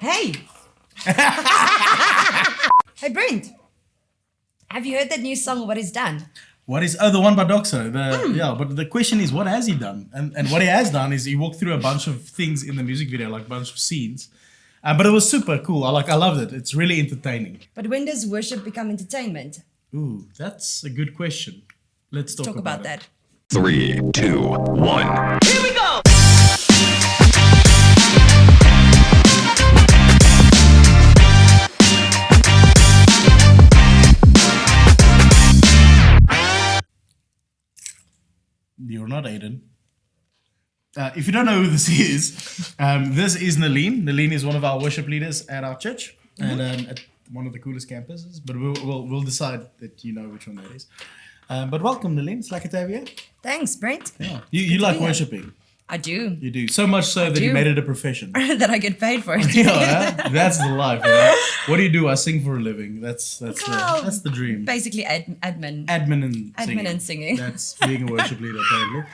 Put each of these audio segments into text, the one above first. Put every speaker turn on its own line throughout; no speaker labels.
Hey! Hey, Brent. Have you heard that new song, What Is Done?
What is the one by Doxo? Yeah, but the question is, what has he done? And what he has done is he walked through a bunch of things in the music video, like a bunch of scenes. But it was super cool. I loved it. It's really entertaining.
But when does worship become entertainment?
Ooh, that's a good question. Let's talk
about that.
3, 2, 1.
Here we go!
You're not Aiden. If you don't know who this is Nelien. Nelien is one of our worship leaders at our church and at one of the coolest campuses. But we'll decide that you know which one that is. But welcome, Nelien. It's like to have you.
Thanks, Brent.
Yeah, you like worshiping.
I do.
You do so much so that you made it a profession.
That I get paid for it.
Yeah, that's the life. Right? What do you do? I sing for a living. That's the dream.
Basically, admin.
Admin and
singing.
That's being a worship leader, apparently.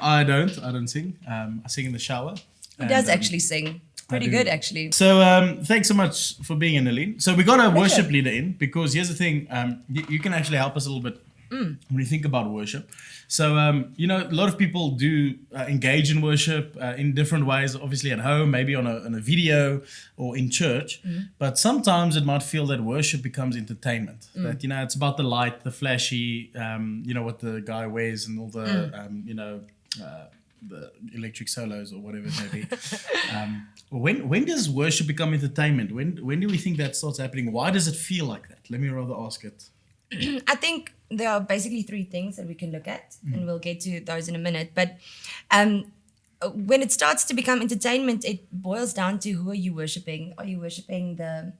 I don't sing. I sing in the shower.
He does actually sing. Pretty good, actually.
So thanks so much for being in, Nelien. So we got a worship leader in because here's the thing. You can actually help us a little bit when you think about worship. So, a lot of people do engage in worship in different ways, obviously at home, maybe on a video or in church. But sometimes it might feel that worship becomes entertainment. That, it's about the light, the flashy, what the guy wears and all the, the electric solos or whatever it may be. When does worship become entertainment? When do we think that starts happening? Why does it feel like that? Let me rather ask it.
I think there are basically three things that we can look at, and we'll get to those in a minute. But when it starts to become entertainment, it boils down to who are you worshiping? Are you worshiping the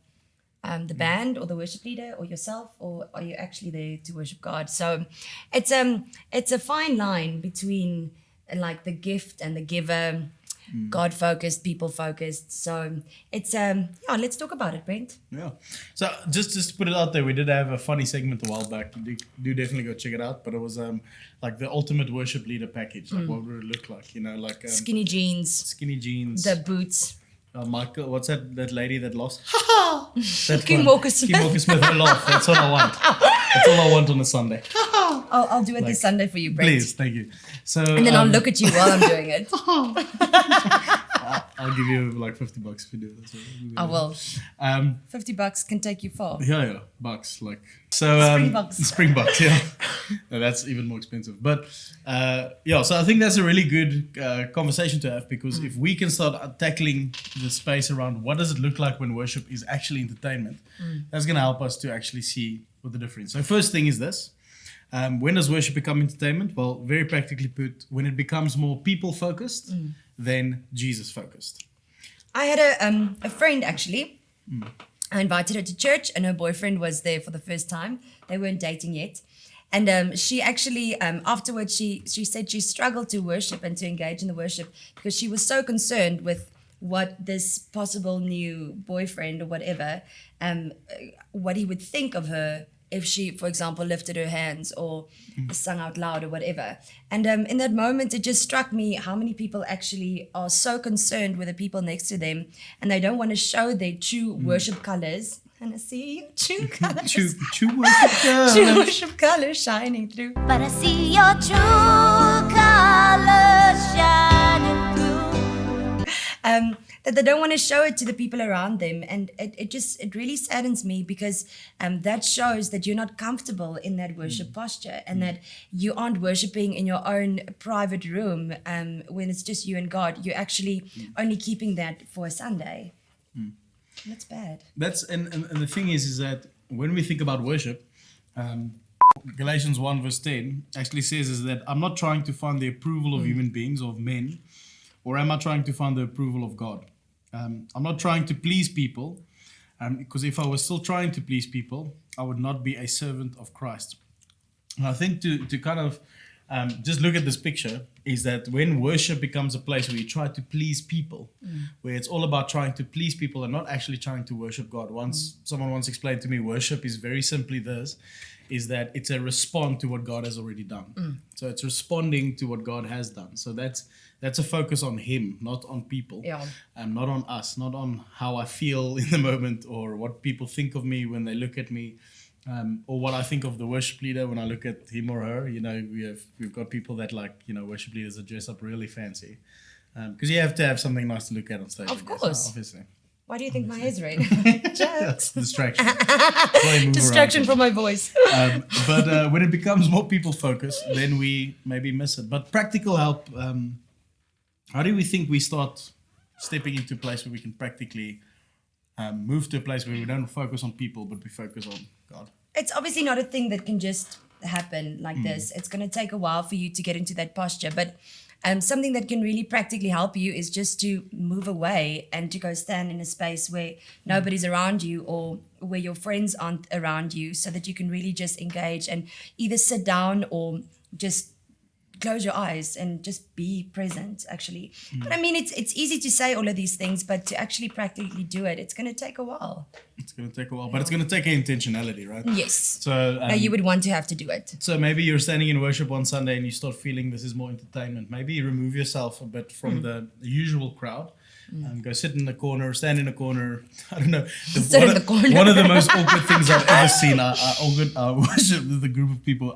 band or the worship leader or yourself, or are you actually there to worship God? So it's a fine line between like the gift and the giver. God-focused, people-focused. So it's, let's talk about it, Brent.
Yeah. So just to put it out there, we did have a funny segment a while back. Do definitely go check it out. But it was like the ultimate worship leader package. Like what would it look like?
Skinny jeans.
The
boots.
Michael, what's that lady that lost?
King Walker Smith.
King Walker Smith, I laugh. That's all I want. That's all I want on a Sunday.
I'll do it this Sunday for you, Brent.
Please, thank you. So,
and then I'll look at you while I'm doing it.
I'll give you like $50 if you do that. So
I will. $50 can take you far.
Yeah, bucks like so. Springbucks, yeah. No, that's even more expensive. But so I think that's a really good conversation to have because if we can start tackling the space around what does it look like when worship is actually entertainment, that's going to help us to actually see what the difference. So first thing is this. When does worship become entertainment? Well, very practically put, when it becomes more people-focused than Jesus-focused. I
had a friend, actually. I invited her to church, and her boyfriend was there for the first time. They weren't dating yet. And she actually, afterwards, she said she struggled to worship and to engage in the worship because she was so concerned with what this possible new boyfriend or whatever, what he would think of her if she, for example, lifted her hands or sung out loud or whatever. And in that moment, it just struck me how many people actually are so concerned with the people next to them and they don't want to show their true worship colors. And I see your true colors.
True worship colors.
True worship colors shining through.
But I see your true colors shining through.
That they don't want to show it to the people around them. And it really saddens me because that shows that you're not comfortable in that worship posture and that you aren't worshiping in your own private room when it's just you and God. You're actually only keeping that for a Sunday. That's bad.
And the thing is that when we think about worship, Galatians 1 verse 10 actually says is that I'm not trying to find the approval of human beings or of men, or am I trying to find the approval of God? I'm not trying to please people, because if I was still trying to please people, I would not be a servant of Christ. And I think to kind of just look at this picture, is that when worship becomes a place where you try to please people, where it's all about trying to please people and not actually trying to worship God. Someone once explained to me, worship is very simply this, is that it's a response to what God has already done. So it's responding to what God has done. So that's a focus on Him, not on people, not on us, not on how I feel in the moment or what people think of me when they look at me. Or what I think of the worship leader when I look at him or her. You know, we've got people that like, you know, worship leaders that dress up really fancy, because you have to have something nice to look at on stage.
Of course,
obviously.
Why do you think my hair's red? Jokes.
Distraction.
Distraction from my voice.
But when it becomes more people focused, then we maybe miss it. But practical help. How do we think we start stepping into a place where we can practically move to a place where we don't focus on people, but we focus on God?
It's obviously not a thing that can just happen like this. It's going to take a while for you to get into that posture. But something that can really practically help you is just to move away and to go stand in a space where nobody's around you or where your friends aren't around you, so that you can really just engage and either sit down or just close your eyes and just be present, actually. But I mean, it's easy to say all of these things, but to actually practically do it, it's going to take a while.
It's going to take a while, but it's going to take intentionality, right?
Yes.
So
you would want to have to do it.
So maybe you're standing in worship one Sunday and you start feeling this is more entertainment. Maybe you remove yourself a bit from the usual crowd. Go sit in the corner, stand in a corner. I don't know.
Sit in the corner.
One of the most awkward things I've ever seen. I worship with a group of people.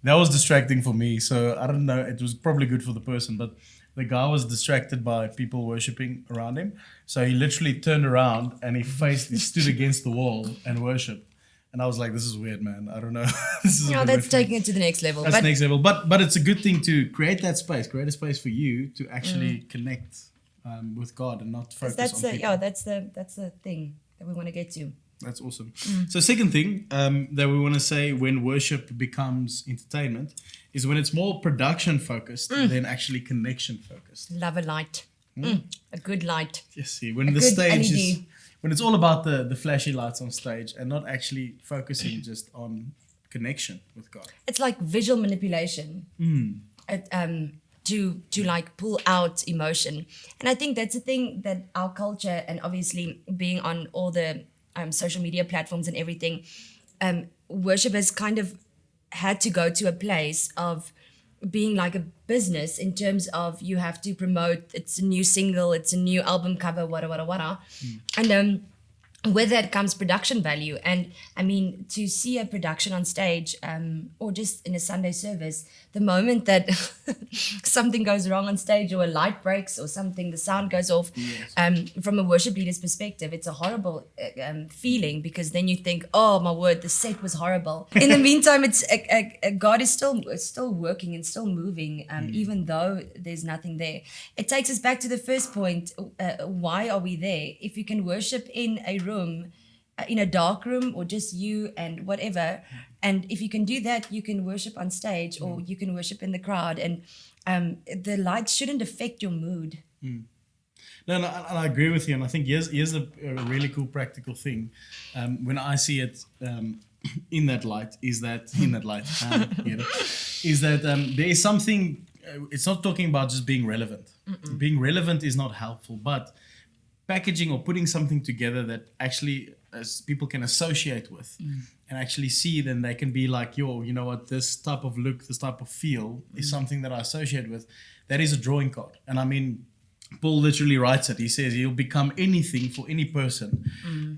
That was distracting for me. So I don't know. It was probably good for the person, but the guy was distracted by people worshiping around him. So he literally turned around and he stood against the wall and worshiped. And I was like, this is weird, man. I don't know. This is
that's taking it to the next level.
That's next level. But it's a good thing to create that space, create a space for you to actually connect with God and not focus on people.
Yeah, that's the thing that we want to get to.
That's awesome. So second thing that we want to say when worship becomes entertainment is when it's more production focused than actually connection focused.
Love a light. A good light.
Yes, see, when the stage is, when it's all about the flashy lights on stage and not actually focusing just on connection with God.
It's like visual manipulation. To like pull out emotion. And I think that's a thing that our culture, and obviously being on all the social media platforms and everything, worship has kind of had to go to a place of being like a business in terms of you have to promote, it's a new single, it's a new album cover, wada. And with that comes production value. And I mean, to see a production on stage or just in a Sunday service, the moment that something goes wrong on stage or a light breaks or something, the sound goes off, from a worship leader's perspective, it's a horrible feeling, because then you think, oh my word, the set was horrible. In the meantime, it's God is still working and still moving, even though there's nothing there. It takes us back to the first point. Why are we there? If you can worship in a room, in a dark room, or just you and whatever, and if you can do that, you can worship on stage, or you can worship in the crowd, and the lights shouldn't affect your mood.
No, I agree with you, and I think here's a really cool practical thing. When I see it in that light, there is something. It's not talking about just being relevant. Being relevant is not helpful, but packaging or putting something together that actually as people can associate with and actually see, then they can be like, yo, you know what, this type of look, this type of feel is something that I associate with. That is a drawing card. And I mean, Paul literally writes it. He says he'll become anything for any person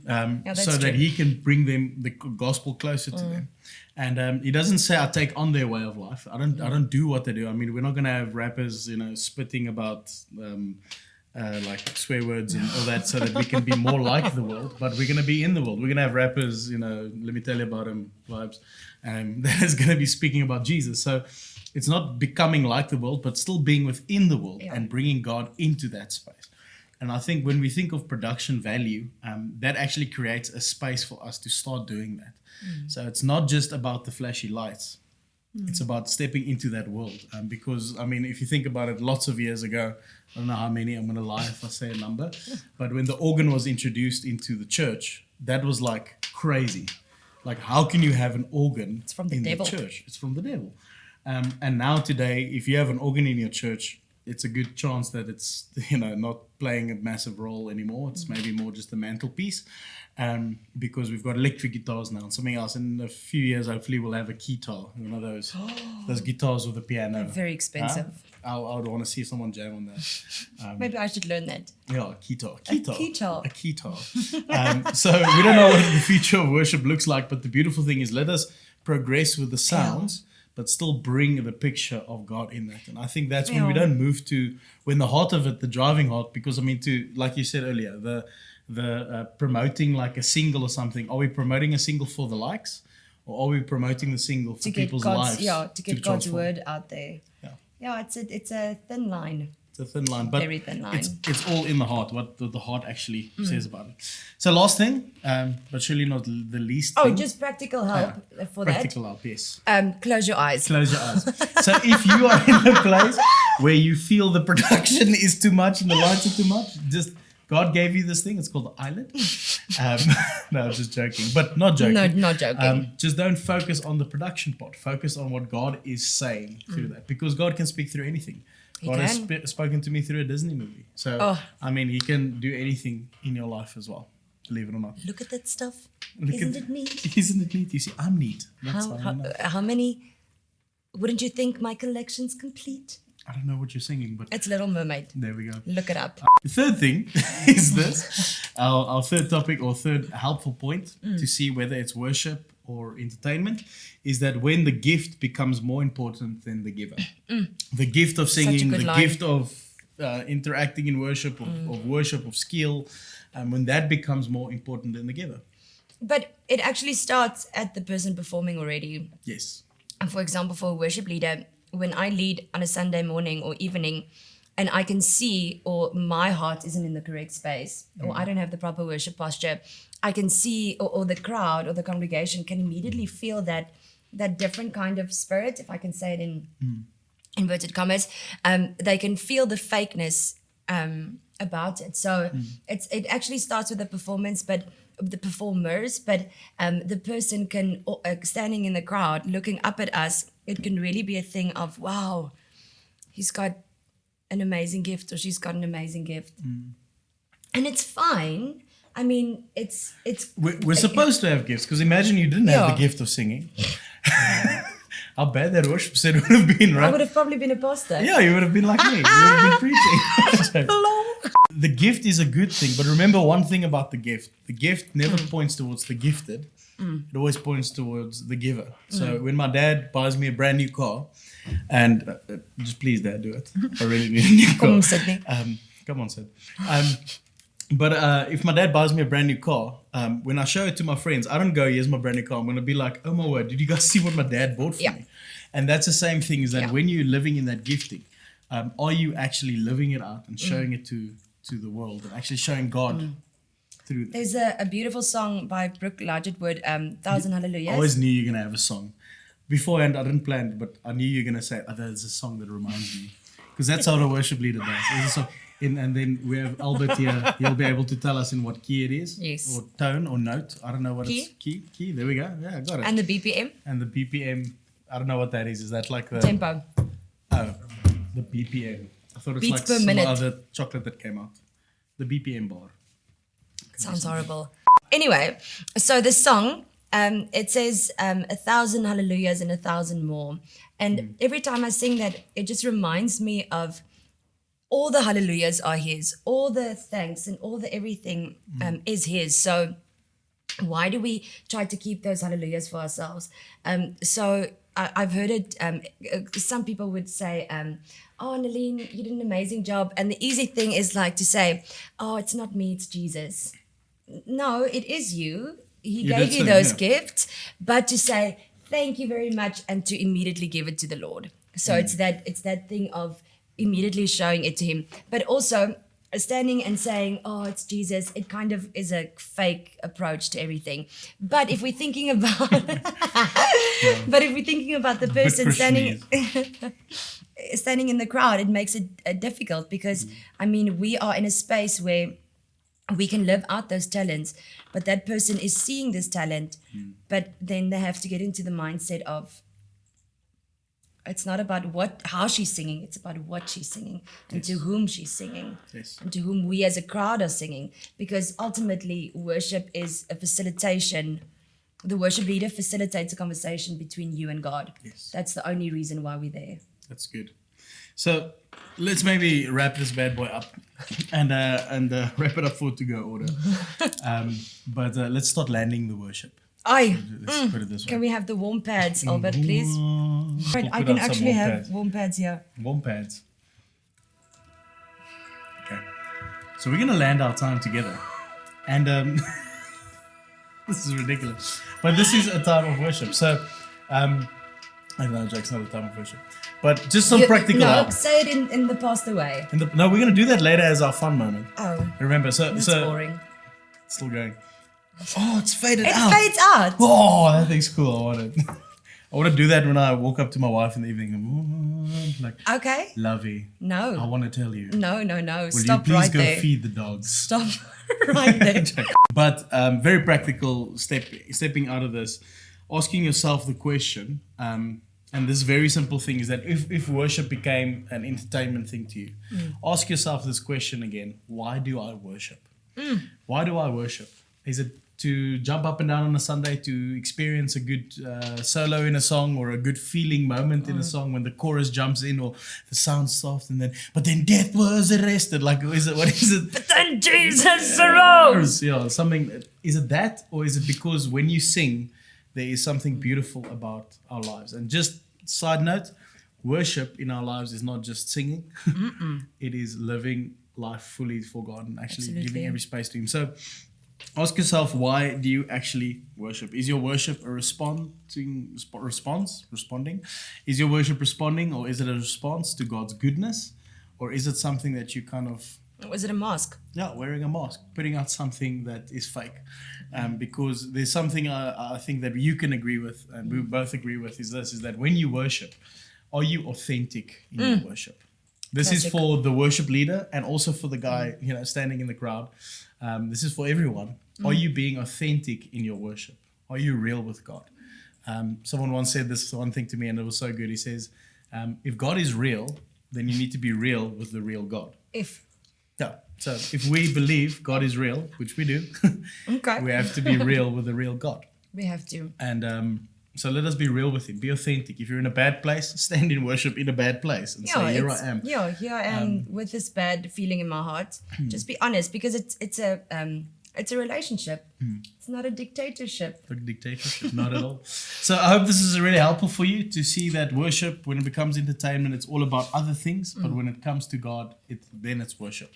so that he can bring them the gospel closer to them. And he doesn't say I take on their way of life. I don't do what they do. I mean, we're not going to have rappers, you know, spitting about like swear words and all that so that we can be more like the world, but we're going to be in the world. We're going to have rappers, you know, let me tell you about him vibes, that is going to be speaking about Jesus. So it's not becoming like the world, but still being within the world and bringing God into that space. And I think when we think of production value, that actually creates a space for us to start doing that. So it's not just about the flashy lights. It's about stepping into that world. Because, I mean, if you think about it, lots of years ago, I don't know how many, I'm going to lie if I say a number, but when the organ was introduced into the church, that was like crazy. Like, how can you have an organ
in the
church? It's from the devil. And now today, if you have an organ in your church, it's a good chance that it's, not playing a massive role anymore. It's maybe more just a mantelpiece, because we've got electric guitars now and something else. In a few years, hopefully, we'll have a keytar, those guitars with a piano.
Very expensive.
I would want to see someone jam on that.
Maybe I should learn that.
Yeah, keytar.
A keytar.
A keytar. So we don't know what the future of worship looks like, but the beautiful thing is let us progress with the sounds, but still bring the picture of God in that. And I think that's when we don't move to, when the heart of it, the driving heart, because like you said earlier, the promoting like a single or something, are we promoting a single for the likes? Or are we promoting the single for people's lives?
Yeah, to get God's
transform?
word out there. Yeah, it's a thin line.
It's a thin line, but
Very thin line.
It's all in the heart, what the heart actually says about it. So last thing, but surely not the least thing.
Just practical help for
practical help, yes.
that. Close your eyes.
Close your eyes. So if you are in a place where you feel the production is too much and the lights are too much, just God gave you this thing. It's called the eyelid. No, just joking, but not joking.
No, not joking.
Just don't focus on the production part. Focus on what God is saying through that, because God can speak through anything. God has spoken to me through a Disney movie. So, He can do anything in your life as well, believe it or not.
Look at that stuff. Isn't it neat?
Isn't it neat? You see, I'm neat. That's
How many? Wouldn't you think my collection's complete?
I don't know what you're singing, but
It's Little Mermaid.
there we go.
Look it up.
The third thing is this, our third topic or third helpful point to see whether it's worship or entertainment, is that when the gift becomes more important than the giver. The gift of singing, the gift of interacting in worship, of worship, of skill, when that becomes more important than the giver.
But it actually starts at the person performing already.
Yes.
And for example, for a worship leader, when I lead on a Sunday morning or evening, and I can see, or my heart isn't in the correct space, or I don't have the proper worship posture, I can see, or the crowd or the congregation can immediately feel that different kind of spirit, if I can say it in inverted commas. They can feel the fakeness about it. So it actually starts with the performance, but the performers, but the person can, standing in the crowd, looking up at us, it can really be a thing of, wow, he's got an amazing gift, or she's got an amazing gift. And it's fine. I mean, it's
we're supposed to have gifts, because imagine you didn't have the gift of singing. How bad that worship set would have been, right?
I would have probably been a pastor.
Yeah, you would have been like me. You would have been preaching. The gift is a good thing, but remember one thing about the gift. The gift never points towards the gifted. It always points towards the giver. So when my dad buys me a brand new car, and just please, Dad, do it. I really need a new car.
Come on, Sydney.
Come on, Sid. But if my dad buys me a brand new car, when I show it to my friends, I don't go, here's my brand new car. I'm going to be like, oh my word, did you guys see what my dad bought for me? And that's the same thing, is that when you're living in that gifting, are you actually living it out and showing it to the world, and actually showing God through that?
There's a beautiful song by Brooke Largetwood, 1,000 Hallelujahs.
I always knew you were going to have a song. Beforehand, I didn't plan, but I knew you were going to say, there's a song that reminds me. Because that's how the worship leader does. There's a song. And then we have Albert here. He'll be able to tell us in what key it is.
Yes.
Or tone or note. I don't know what
Key.
it's. Key. There we go. Yeah, I got it.
And the BPM.
And the BPM. I don't know what that is. Is that like the...
Tempo.
Oh, the BPM. I thought it's
Beats
like
per
some
minute.
other chocolate that came out. The BPM bar.
Sounds horrible. Anyway, so the song, it says 1,000 hallelujahs and 1,000 more. And every time I sing that, it just reminds me of all the hallelujahs are his, all the thanks and all the everything is his. So why do we try to keep those hallelujahs for ourselves? So I've heard it, some people would say, oh, Nelien, you did an amazing job. And the easy thing is like to say, oh, it's not me, it's Jesus. No, it is you. He gave you those gifts, but to say, thank you very much, and to immediately give it to the Lord. So it's that thing of immediately showing it to him, but also standing and saying, oh, it's Jesus, it kind of is a fake approach to everything. But if we're thinking about the person standing in the crowd, it makes it difficult, because I mean, we are in a space where we can live out those talents, but that person is seeing this talent, but then they have to get into the mindset of, It's not about how she's singing. It's about what she's singing and to whom she's singing and to whom we as a crowd are singing. Because ultimately, worship is a facilitation. The worship leader facilitates a conversation between you and God.
Yes.
That's the only reason why we're there.
That's good. So let's maybe wrap this bad boy up and wrap it up for to-go order. But let's start landing the worship. Let's put it this way.
Can we have the warm pads, Albert, please? Right, I
put
can
out some
actually
warm
have
pads.
warm pads here.
Warm pads. Okay. So we're going to land our time together. And this is ridiculous. But this is a time of worship. So, I don't know, Jack's not a time of worship. But just some practical help.
Say it in the past away.
No, we're going to do that later as our fun moment.
Oh,
Remember,
that's boring.
It's still going. Oh, it's faded
It
out.
fades out.
Oh, that thing's cool. I want it. I want to do that when I walk up to my wife in the evening. Like,
Okay.
Lovey, I
No.
want to tell you.
No.
Will
Stop
you please
right
go
there.
feed the dogs?
Stop right there.
But very practical stepping out of this, asking yourself the question, and this very simple thing is that if worship became an entertainment thing to you, ask yourself this question again: why do I worship? Why do I worship? Is it to jump up and down on a Sunday to experience a good solo in a song or a good feeling moment in a song when the chorus jumps in or the sound's soft and but then death was arrested? Like, what is it?
But then Jesus arose.
Yeah, something. Is it that, or is it because when you sing, there is something beautiful about our lives? And just side note, worship in our lives is not just singing; it is living life fully for God and actually giving every space to Him. So, ask yourself, why do you actually worship? Is your worship a responding? Is your worship responding, or is it a response to God's goodness, or is it something that you kind of
Was it a mask?
Yeah, wearing a mask, putting out something that is fake. Because there's something I think that you can agree with, and we both agree with, is that when you worship, are you authentic in your worship? This is for the worship leader and also for the guy, standing in the crowd. This is for everyone. Are you being authentic in your worship? Are you real with God? Someone once said this one thing to me, and it was so good. He says, if God is real, then you need to be real with the real God. Yeah. So if we believe God is real, which we do, we have to be real with the real God.
We have to.
And so let us be real with Him. Be authentic. If you're in a bad place, stand in worship in a bad place and say, here I am.
Yeah, here I am with this bad feeling in my heart. Just be honest, because it's a relationship. It's not a dictatorship.
A dictatorship, not at all. So I hope this is really helpful for you to see that worship, when it becomes entertainment, it's all about other things. But when it comes to God, then it's worship.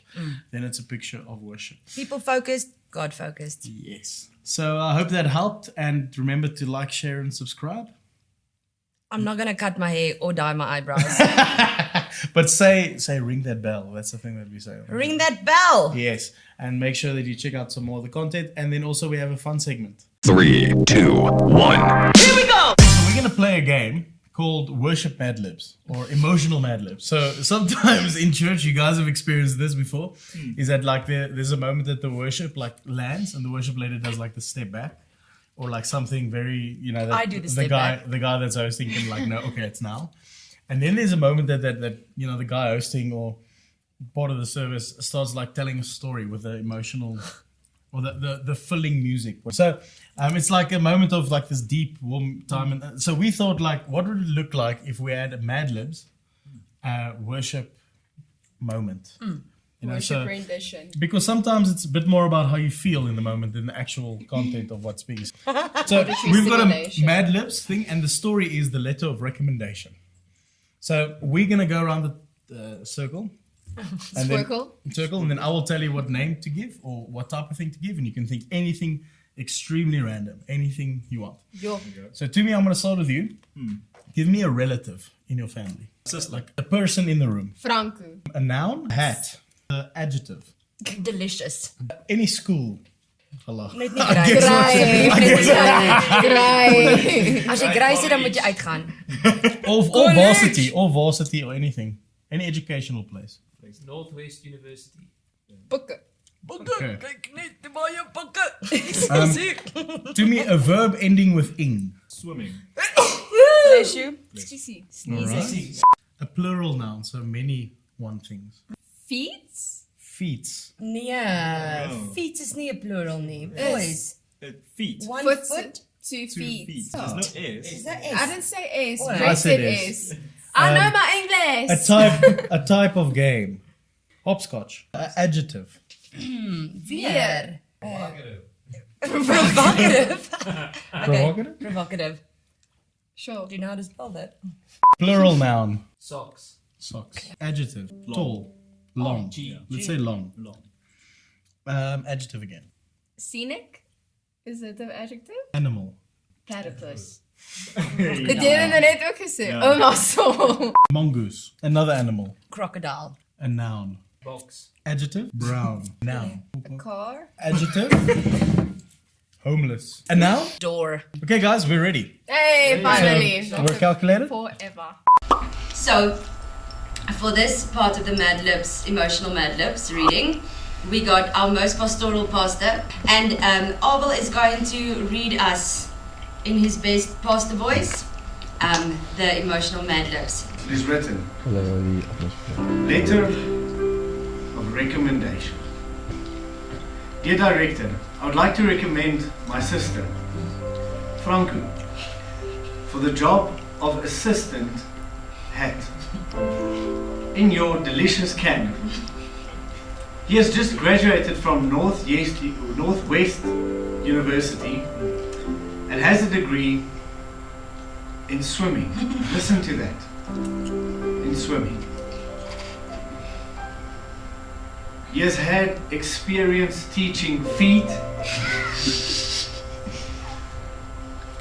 Then it's a picture of worship.
People focused, God focused.
Yes. So I hope that helped. And remember to like, share, and subscribe.
I'm not going to cut my hair or dye my eyebrows.
But say ring that bell. That's the thing that we say.
Ring that bell.
Yes. And make sure that you check out some more of the content. And then also we have a fun segment.
3, 2, 1.
Here we go.
So we're going to play a game called Worship Madlibs or Emotional Madlibs. So sometimes in church, you guys have experienced this before, is that like there's a moment that the worship like lands and the worship leader does like the step back or like something very, that
I do the step back.
The guy that's hosting can like, no, okay, it's now. And then there's a moment that the guy hosting or part of the service starts like telling a story with the emotional or the filling music. So it's like a moment of like this deep, warm time. And so we thought like, what would it look like if we had a Madlibs worship moment?
Worship rendition.
Because sometimes it's a bit more about how you feel in the moment than the actual content of what's being said. So we've got a Madlibs thing, and the story is the letter of recommendation. So we're going to go around the circle. Circle, and then I will tell you what name to give or what type of thing to give, and you can think anything extremely random, anything you want. So to me, I'm going to start with you. Give me a relative in your family. Just like a person in the room.
Franco.
A noun, a hat, an adjective.
Delicious.
Any school. Allah.
Net nie grys. As jy grys het, dan moet jy uitgaan.
Or varsity or anything. Any educational place.
Northwest University.
Boeke.
Okay.
Kyk net baie boeke.
To me, a verb ending with ing.
Swimming.
issue.
Sneezing.
A plural noun, so many one things.
Feet?
Feet.
Nee,
No.
feet is nie 'n plural nie. Boys,
Feet.
one
Foot.
foot.
2 feet.
Feet. There's no S.
Is that
I
S?
didn't say S.
What?
Grace
I said
said
S.
S. I know my English.
A type of game. Hopscotch. Adjective.
Weer.
Provocative.
Provocative.
Provocative.
Provocative.
Sure.
Do you know how to spell that?
Plural noun.
Socks.
Socks. Adjective. Tall. Long.
G.
Let's say long.
Long.
Adjective again.
Scenic? Is it an adjective?
Animal.
Platypus. Het deden er net ook gezegd. Oh, nou zo.
Mongoose. Another animal.
Crocodile.
A noun.
Box.
Adjective. Brown. Noun.
Car?
Adjective. Homeless. A noun.
Door.
Okay, guys, we're ready.
Hey, finally.
We're calculated.
Forever.
So, for this part of the Madlibs, emotional Madlibs reading, we got our most pastoral pastor, and Abel is going to read us in his best pastor voice the emotional Madlibs.
It is written, letter of recommendation. Dear Director, I would like to recommend my sister, Franco, for the job of assistant hat in your delicious canyon. He has just graduated from Northwest University and has a degree in swimming. Listen to that. In swimming. He has had experience teaching feet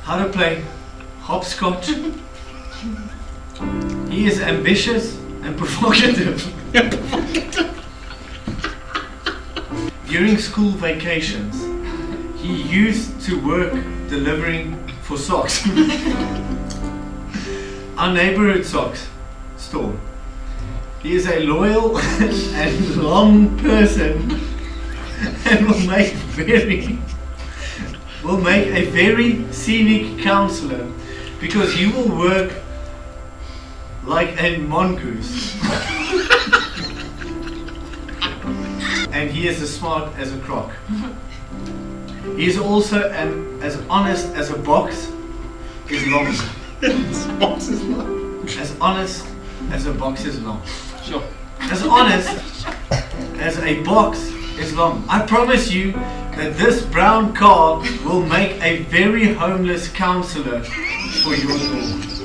how to play hopscotch. He is ambitious and provocative. During school vacations, he used to work delivering for socks. Our neighborhood socks store. He is a loyal and long person and will make a very scenic counselor because he will work like a mongoose. And he is as smart as a croc. He is also as honest as a box is long. As honest as a box is long. Sure. As honest as a box is long. I promise you that this brown car will make a very homeless counselor for your door.